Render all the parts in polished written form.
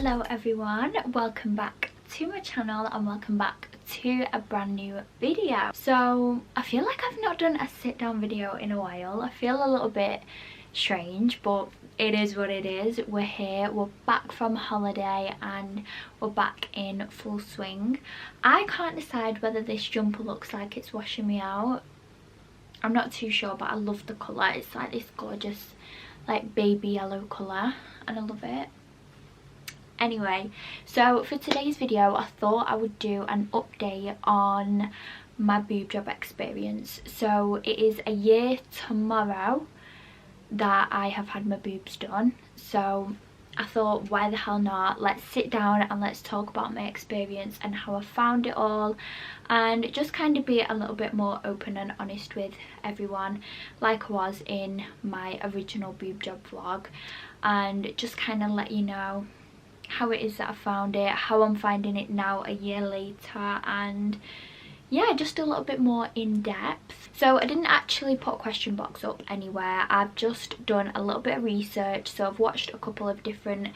Hello everyone, welcome back to my channel and welcome back to a brand new video. So I feel like I've not done a sit down video in a while. I feel a little bit strange, but it is what it is. We're here, we're back from holiday and we're back in full swing. I can't decide whether this jumper looks like it's washing me out. I'm not too sure, but I love the colour. It's like this gorgeous like baby yellow colour and I love it. Anyway, so for today's video I thought I would do an update on my boob job experience. So it is a year tomorrow that I have had my boobs done, so I thought why the hell not, let's sit down and let's talk about my experience and how I found it all, and just kind of be a little bit more open and honest with everyone like I was in my original boob job vlog, and just kind of let you know how it is that I found it, how I'm finding it now a year later, and yeah, just a little bit more in depth. So I didn't actually put a question box up anywhere. I've just done a little bit of research. So I've watched a couple of different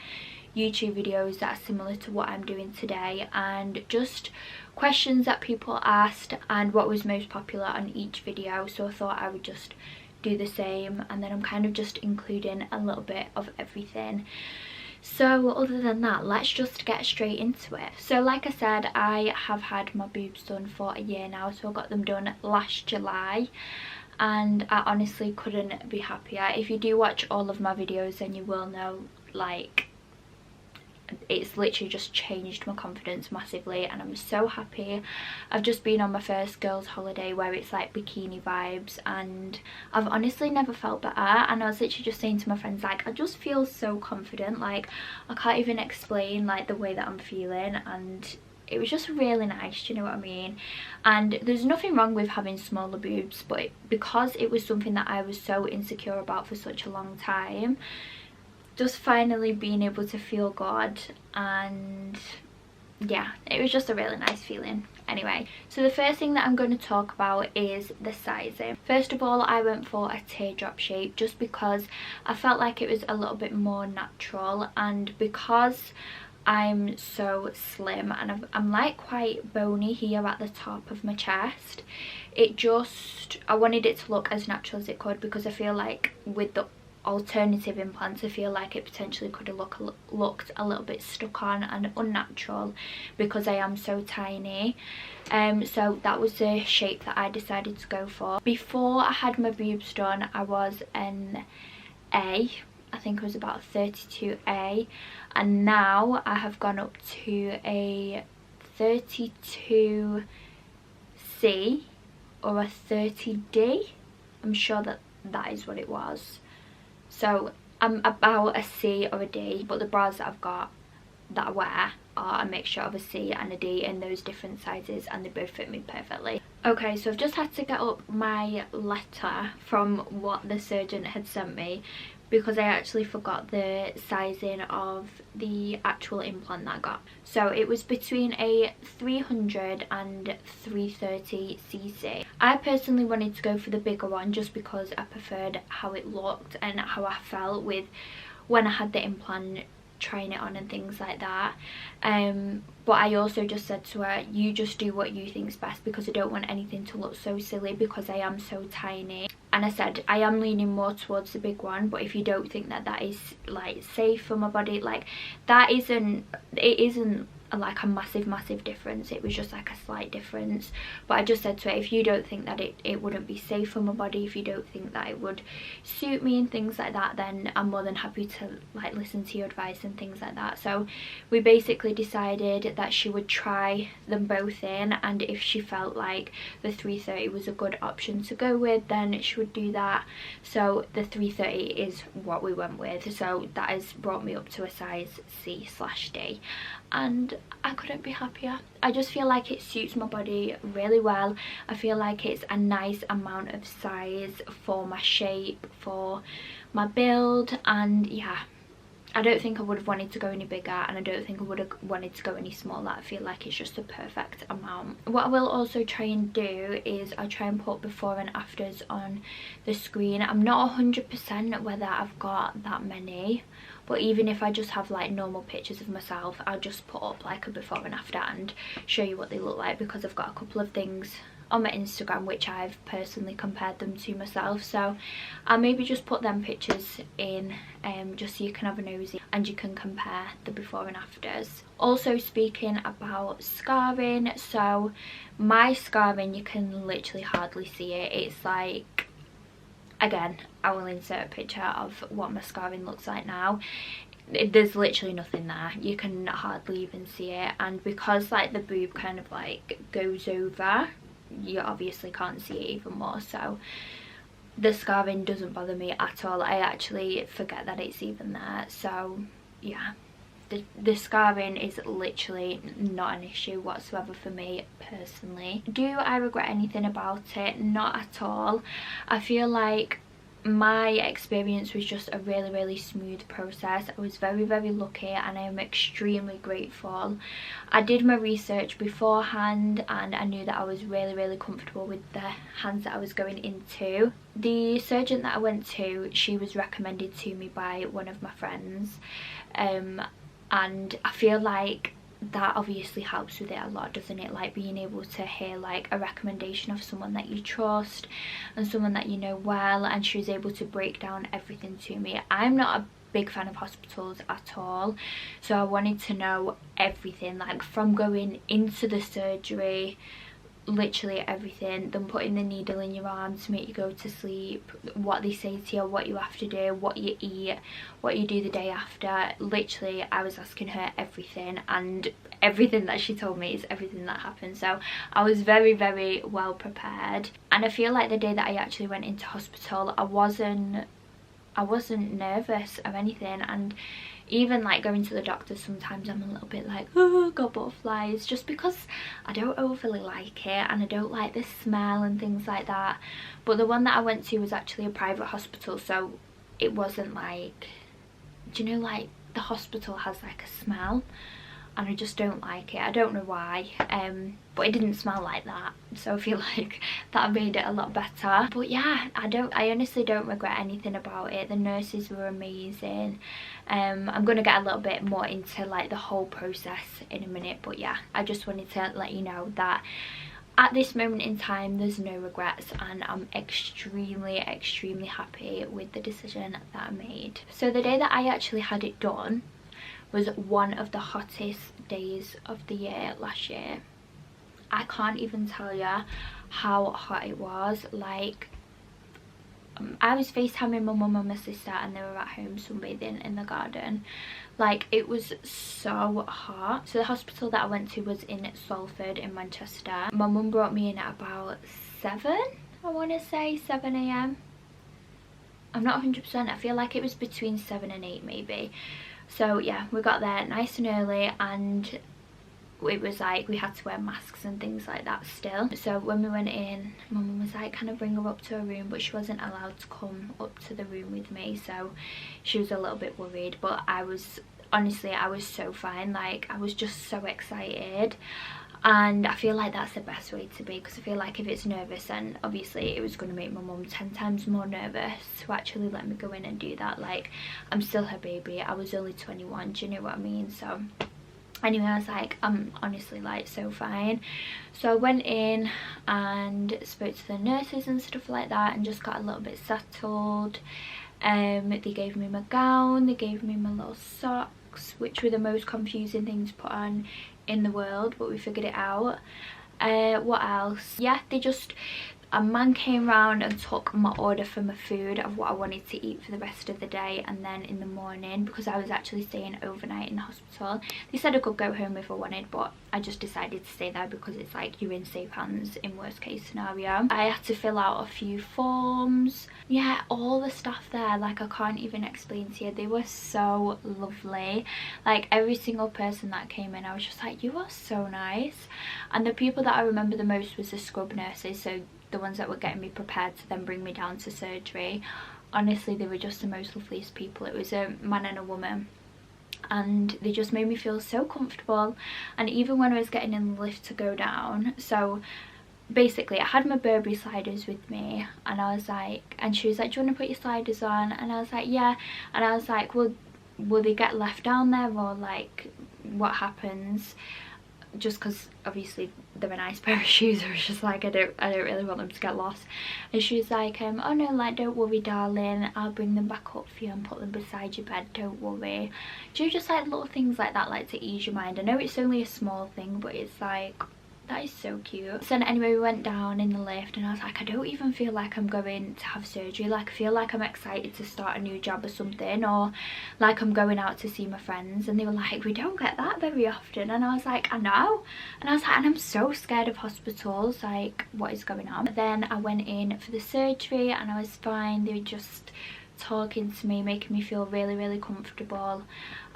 YouTube videos that are similar to what I'm doing today, and just questions that people asked and what was most popular on each video. So I thought I would just do the same, and then I'm kind of just including a little bit of everything. So other than that, let's just get straight into it. So like I said, I have had my boobs done for a year now. So I got them done last July and I honestly couldn't be happier. If you do watch all of my videos then you will know, like, it's literally just changed my confidence massively and I'm so happy. I've just been on my first girls holiday where it's like bikini vibes and I've honestly never felt better, and I was literally just saying to my friends, like, I just feel so confident, like I can't even explain like the way that I'm feeling, and it was just really nice, do you know what I mean? And there's nothing wrong with having smaller boobs, but because it was something that I was so insecure about for such a long time, just finally being able to feel good, and yeah, it was just a really nice feeling. Anyway, so the first thing that I'm going to talk about is the sizing. First of all, I went for a teardrop shape just because I felt like it was a little bit more natural, and because I'm so slim and I'm like quite bony here at the top of my chest, I wanted it to look as natural as it could, because I feel like with the alternative implants I feel like it potentially could have looked a little bit stuck on and unnatural because I am so tiny. So that was the shape that I decided to go for. Before I had my boobs done I was an A, I think it was about 32A, and now I have gone up to a 32C or a 30D. I'm sure that that is what it was. So I'm about a C or a D, but the bras that I've got that I wear are a mixture of a C and a D in those different sizes, and they both fit me perfectly. Okay, so I've just had to get up my letter from what the surgeon had sent me, because I actually forgot the sizing of the actual implant that I got. So it was between a 300 and 330 cc. I personally wanted to go for the bigger one just because I preferred how it looked and how I felt with when I had the implant, trying it on and things like that. But I also just said to her, you just do what you think's best, because I don't want anything to look so silly because I am so tiny. And I said I am leaning more towards the big one, but if you don't think that that is like safe for my body, like it isn't like a massive difference, it was just like a slight difference. But I just said to her, if you don't think that it wouldn't be safe for my body, if you don't think that it would suit me and things like that, then I'm more than happy to like listen to your advice and things like that. So we basically decided that she would try them both in, and if she felt like the 330 was a good option to go with, then she would do that. So the 330 is what we went with, so that has brought me up to a size C/D, and I couldn't be happier. I just feel like it suits my body really well. I feel like it's a nice amount of size for my shape, for my build, and yeah, I don't think I would have wanted to go any bigger, and I don't think I would have wanted to go any smaller. I feel like it's just the perfect amount. What I will also try and do is I'll try and put before and afters on the screen. I'm not 100% whether I've got that many, but even if I just have like normal pictures of myself, I'll just put up like a before and after and show you what they look like, because I've got a couple of things on my Instagram which I've personally compared them to myself. So I'll maybe just put them pictures in just so you can have a nosy and you can compare the before and afters. Also, speaking about scarring, so my scarring, you can literally hardly see it. It's like, again, I will insert a picture of what my scarring looks like now. There's literally nothing there, you can hardly even see it, and because like the boob kind of like goes over, you obviously can't see it even more. So the scarring doesn't bother me at all. I actually forget that it's even there. So yeah, the scarring is literally not an issue whatsoever for me personally. Do I regret anything about it? Not at all. I feel like my experience was just a really smooth process. I was very lucky, and I am extremely grateful. I did my research beforehand, and I knew that I was really comfortable with the hands that I was going into. The surgeon that I went to, she was recommended to me by one of my friends, and I feel like that obviously helps with it a lot, doesn't it? Like being able to hear like a recommendation of someone that you trust and someone that you know well, and she was able to break down everything to me. I'm not a big fan of hospitals at all, so I wanted to know everything, like from going into the surgery, literally everything, them putting the needle in your arm to make you go to sleep, what they say to you, what you have to do, what you eat, what you do the day after. Literally I was asking her everything, and everything that she told me is everything that happened. So I was very well prepared, and I feel like the day that I actually went into hospital, I wasn't nervous or anything. And even like going to the doctor, sometimes I'm a little bit like, oh, got butterflies, just because I don't overly like it and I don't like the smell and things like that. But the one that I went to was actually a private hospital, so it wasn't like, do you know, like the hospital has like a smell, and I just don't like it. I don't know why, but it didn't smell like that, so I feel like that made it a lot better. But yeah, I honestly don't regret anything about it. The nurses were amazing. I'm gonna get a little bit more into like the whole process in a minute, but yeah, I just wanted to let you know that at this moment in time there's no regrets, and I'm extremely happy with the decision that I made. So the day that I actually had it done was one of the hottest days of the year last year. I can't even tell you how hot it was. Like, I was FaceTiming my mum and my sister, and they were at home sunbathing in the garden. Like, it was so hot. So the hospital that I went to was in Salford in Manchester. My mum brought me in at about 7, I want to say 7 AM. I'm not 100%, I feel like it was between 7 and 8 maybe. So yeah, we got there nice and early, and it was like we had to wear masks and things like that still. So when we went in, my mum was like, can I bring her up to her room? But she wasn't allowed to come up to the room with me, so she was a little bit worried. But I was, honestly, I was so fine. Like, I was just so excited, and I feel like that's the best way to be, because I feel like if it's nervous, then obviously it was going to make my mum 10 times more nervous to actually let me go in and do that. Like, I'm still her baby, I was only 21, do you know what I mean? So anyway, I was like, I'm honestly like so fine. So I went in and spoke to the nurses and stuff like that, and just got a little bit settled. They gave me my gown, they gave me my little socks, which were the most confusing thing to put on in the world, but we figured it out. What else? Yeah, a man came round and took my order for my food of what I wanted to eat for the rest of the day, and then in the morning, because I was actually staying overnight in the hospital, they said I could go home if I wanted, but I just decided to stay there because it's like you're in safe hands in worst case scenario. I had to fill out a few forms. Yeah, all the stuff there, like, I can't even explain to you. They were so lovely. Like, every single person that came in, I was just like, you are so nice. And the people that I remember the most was the scrub nurses, so the ones that were getting me prepared to then bring me down to surgery. Honestly, they were just the most loveliest people. It was a man and a woman, and they just made me feel so comfortable. And even when I was getting in the lift to go down, so basically I had my Burberry sliders with me, and I was like, and she was like, do you want to put your sliders on? And I was like, yeah. And I was like, well, will they get left down there, or like what happens? Just because obviously they're a nice pair of shoes. I was just like, I don't really want them to get lost. And she was like, oh no, like, don't worry darling, I'll bring them back up for you and put them beside your bed, don't worry. Do you just like little things like that, like to ease your mind? I know it's only a small thing, but it's like, that is so cute. So anyway, we went down in the lift, and I was like, I don't even feel like I'm going to have surgery. Like, I feel like I'm excited to start a new job or something, or like I'm going out to see my friends. And they were like, we don't get that very often. And I was like, I know. And I was like, and I'm so scared of hospitals, like what is going on? But then I went in for the surgery and I was fine. They were just talking to me, making me feel really, really comfortable.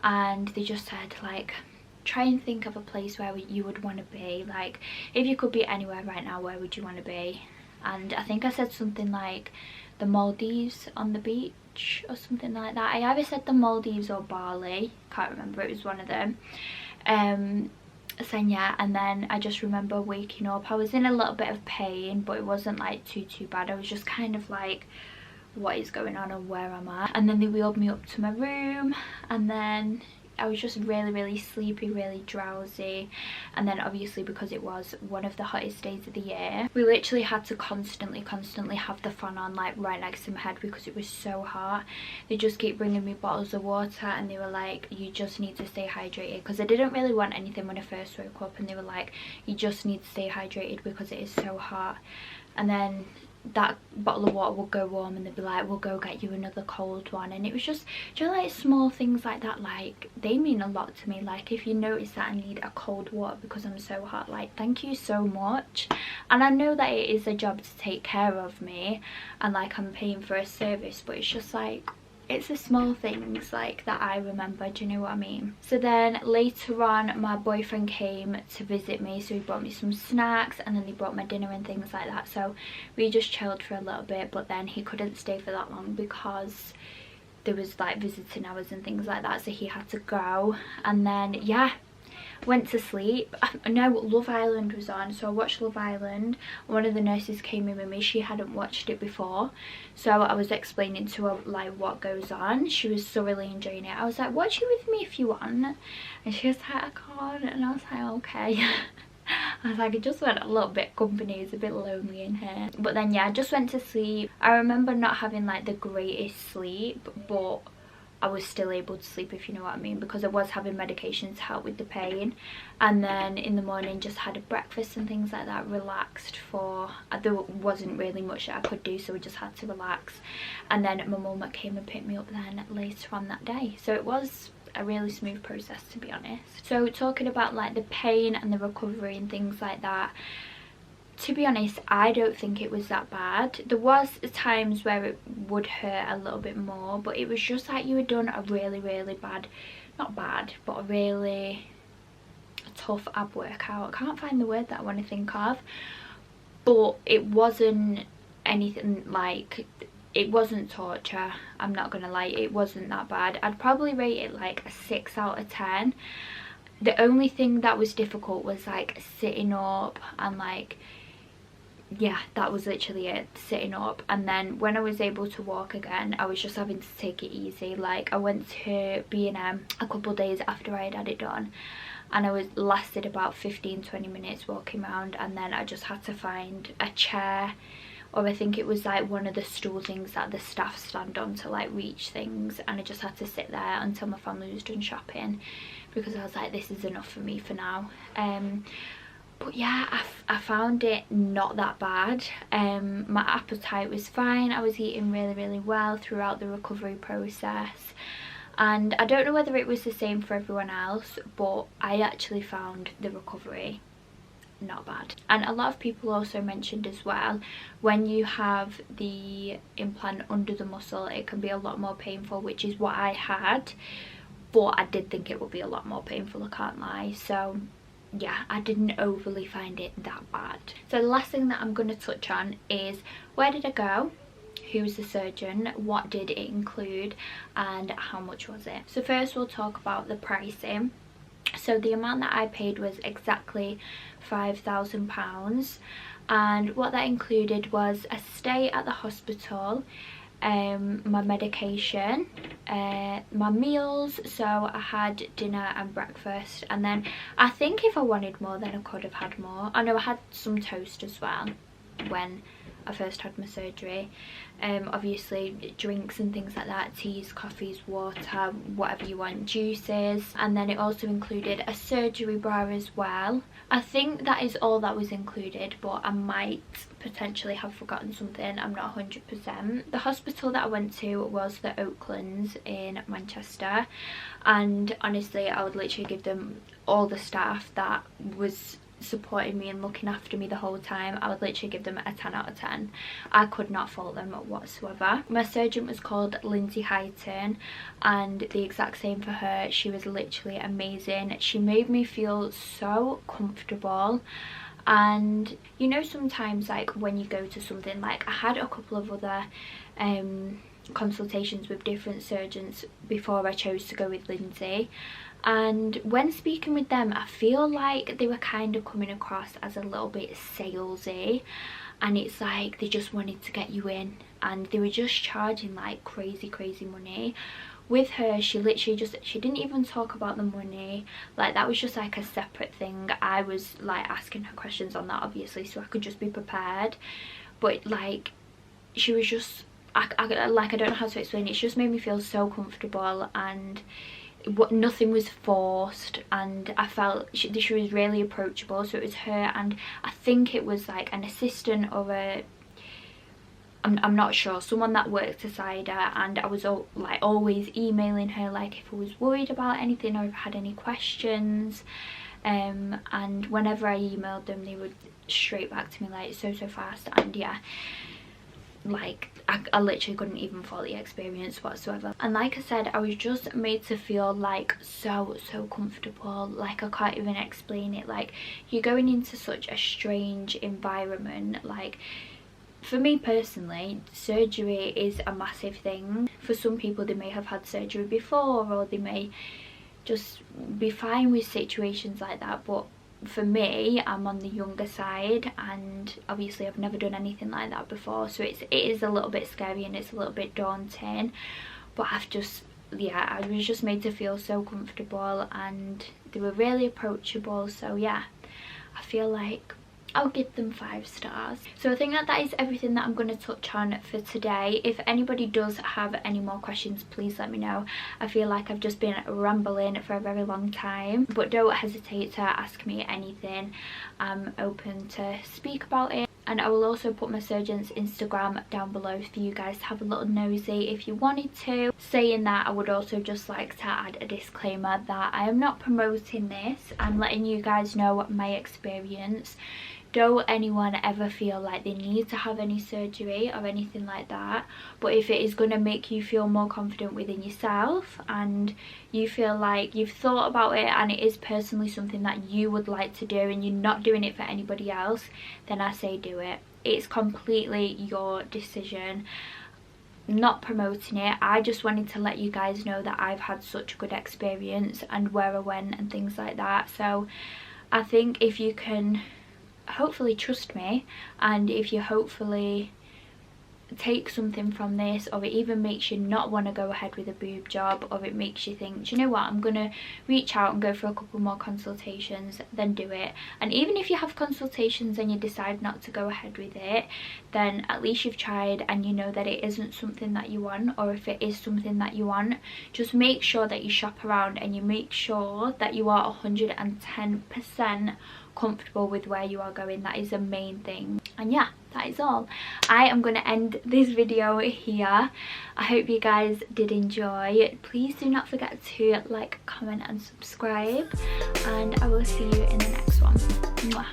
And they just said, like, try and think of a place where you would want to be. Like, if you could be anywhere right now, where would you want to be? And I think I said something like the Maldives on the beach or something like that. I either said the Maldives or Bali, can't remember, it was one of them. So yeah, and then I just remember waking up. I was in a little bit of pain, but it wasn't like too bad. I was just kind of like, what is going on and where am I? And then they wheeled me up to my room, and then I was just really, really sleepy, really drowsy. And then obviously, because it was one of the hottest days of the year, we literally had to constantly have the fan on, like right next to my head, because it was so hot. They just keep bringing me bottles of water, and they were like, you just need to stay hydrated, because I didn't really want anything when I first woke up, and they were like, you just need to stay hydrated because it is so hot. And then that bottle of water would go warm, and they'd be like, we'll go get you another cold one. And it was just, do you know, like small things like that, like they mean a lot to me. Like, if you notice that I need a cold water because I'm so hot, like, thank you so much. And I know that it is a job to take care of me, and like I'm paying for a service, but it's just like, it's the small things like that I remember, do you know what I mean? So then later on, my boyfriend came to visit me, so he brought me some snacks, and then he brought my dinner and things like that. So we just chilled for a little bit, but then he couldn't stay for that long because there was like visiting hours and things like that, so he had to go. And then yeah, went to sleep. No, Love Island was on, so I watched Love Island. One of the nurses came in with me, she hadn't watched it before, so I was explaining to her like what goes on. She was thoroughly enjoying it. I was like, watch it with me if you want, and she was like, I can't. And I was like, okay. I was like, I just want a little bit of company, it's a bit lonely in here. But then yeah, I just went to sleep. I remember not having like the greatest sleep, but I was still able to sleep, if you know what I mean, because I was having medication to help with the pain. And then in the morning just had a breakfast and things like that, relaxed for, there wasn't really much that I could do, so we just had to relax. And then my mum came and picked me up then later on that day, so it was a really smooth process, to be honest. So talking about like the pain and the recovery and things like that, to be honest, I don't think it was that bad. There was times where it would hurt a little bit more, but it was just like you had done a really bad, not bad, but a really tough ab workout. I can't find the word that I want to think of, but it wasn't anything like, it wasn't torture, I'm not gonna lie, it wasn't that bad. I'd probably rate it like a 6 out of 10. The only thing that was difficult was like sitting up, and like, yeah, that was literally it, sitting up. And then when I was able to walk again, I was just having to take it easy. Like, I went to B&M a couple of days after I had it done, and I was lasted about 15-20 minutes walking around, and then I just had to find a chair, or I think it was like one of the stool things that the staff stand on to like reach things, and I just had to sit there until my family was done shopping, because I was like, this is enough for me for now. But yeah, I found it not that bad. My appetite was fine. I was eating really well throughout the recovery process, and I don't know whether it was the same for everyone else, but I actually found the recovery not bad. And a lot of people also mentioned as well, when you have the implant under the muscle, it can be a lot more painful, which is what I had, but I did think it would be a lot more painful, I can't lie. So yeah, I didn't overly find it that bad. So the last thing that I'm going to touch on is, where did I go, who's the surgeon, what did it include, and how much was it. So first we'll talk about the pricing. So the amount that I paid was exactly £5,000, and what that included was a stay at the hospital, my medication, my meals. So I had dinner and breakfast, and then I think if I wanted more then I could have had more. I know I had some toast as well when I first had my surgery. Obviously drinks and things like that, teas, coffees, water, whatever you want, juices, and then it also included a surgery bra as well. I think that is all that was included, but I might potentially have forgotten something, I'm not 100%. The hospital that I went to was the Oaklands in Manchester, and honestly I would literally give them, all the staff that was supporting me and looking after me the whole time, I would literally give them a 10 out of 10. I could not fault them whatsoever. My surgeon was called Lindsay Highton, and the exact same for her. She was literally amazing. She made me feel so comfortable. And you know, sometimes like when you go to something, like I had a couple of other consultations with different surgeons before I chose to go with Lindsay, and when speaking with them I feel like they were kind of coming across as a little bit salesy, and it's like they just wanted to get you in, and they were just charging like crazy money. With her, she literally just, she didn't even talk about the money, like that was just like a separate thing. I was like asking her questions on that obviously so I could just be prepared, but like she was just, I don't know how to explain it. She just made me feel so comfortable, and nothing was forced, and I felt she was really approachable. So it was her, and I think it was like an assistant or a, I'm not sure, someone that worked beside her, and I was like always emailing her like if I was worried about anything or if I had any questions, and whenever I emailed them they would straight back to me like so fast. And yeah, like I literally couldn't even fault the experience whatsoever. And like I said, I was just made to feel like so comfortable, like I can't even explain it. Like you're going into such a strange environment. Like for me personally, surgery is a massive thing. For some people they may have had surgery before, or they may just be fine with situations like that, but for me, I'm on the younger side, and obviously I've never done anything like that before, so it is a little bit scary and it's a little bit daunting. But I've just, yeah, I was just made to feel so comfortable, and they were really approachable. So yeah, I feel like I'll give them 5 stars. So I think that is everything that I'm going to touch on for today. If anybody does have any more questions, please let me know. I feel like I've just been rambling for a very long time, but don't hesitate to ask me anything. I'm open to speak about it. And I will also put my surgeon's Instagram down below for you guys to have a little nosy if you wanted to. Saying that, I would also just like to add a disclaimer that I am not promoting this. I'm letting you guys know my experience. Don't anyone ever feel like they need to have any surgery or anything like that, but if it is going to make you feel more confident within yourself and you feel like you've thought about it and it is personally something that you would like to do and you're not doing it for anybody else, then I say do it. It's completely your decision. Not promoting it, I just wanted to let you guys know that I've had such a good experience and where I went and things like that. So I think if you can hopefully trust me, and if you hopefully take something from this, or it even makes you not want to go ahead with a boob job, or it makes you think, do you know what, I'm gonna reach out and go for a couple more consultations, then do it. And even if you have consultations and you decide not to go ahead with it, then at least you've tried and you know that it isn't something that you want. Or if it is something that you want, just make sure that you shop around and you make sure that you are 110% comfortable with where you are going. That is the main thing. And yeah, that is all. I am going to end this video here. I hope you guys did enjoy. Please do not forget to like, comment and subscribe, and I will see you in the next one. Mwah.